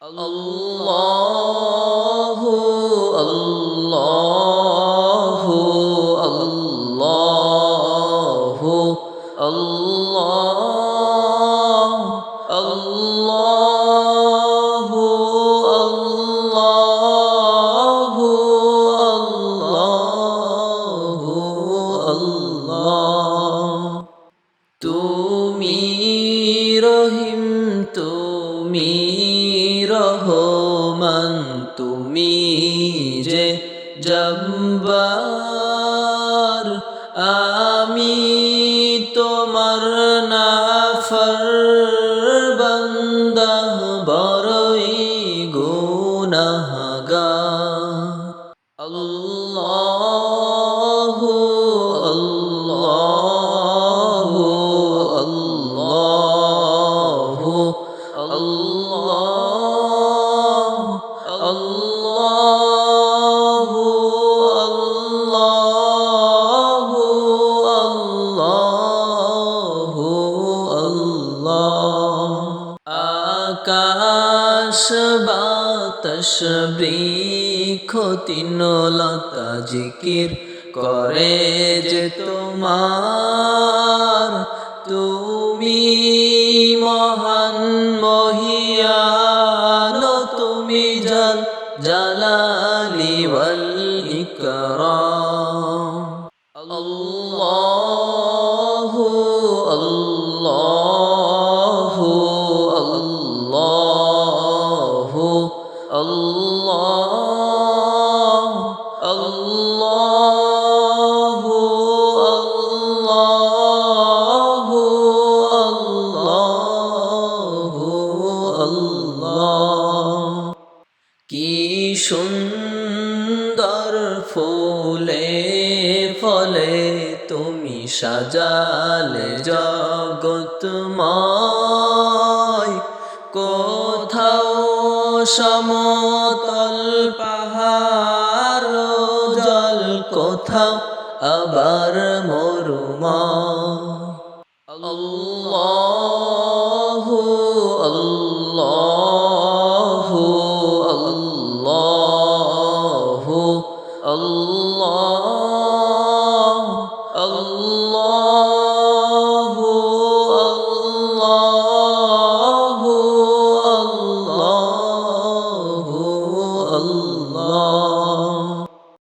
আল্লাহু আল্লাহু আল্লাহু আল্লাহ আল্লাহু আল্লাহু আল্লাহু আল্লাহ তুমি রহিম তুমি রহমান তুমি যে জব্বার আমি তোমার নাফরবান্দা বড়ই গুনাহগার আল্লাহু আল্লাহু আল্লাহু আল্লাহ আল্লাহু আল্লাহু আল্লাহু আল্লাহ আকাশ বাতাস বৃক্ষ তৃণলতা জিকির করে যে তোমার তুমি মহান মহিয়ান তুমি জালালি ওয়াল ইকরাম আল্লাহু আল্লাহু আল্লাহু আল্লাহ আল্লাহু আল্লাহু আল্লাহু আল্লাহ কি সুন্দর ফুলে ফলে তুমি সাজালে জগৎময় কোথাও সমতল পাহাড় জল কোথাও আবার মরুময় আল্লাহ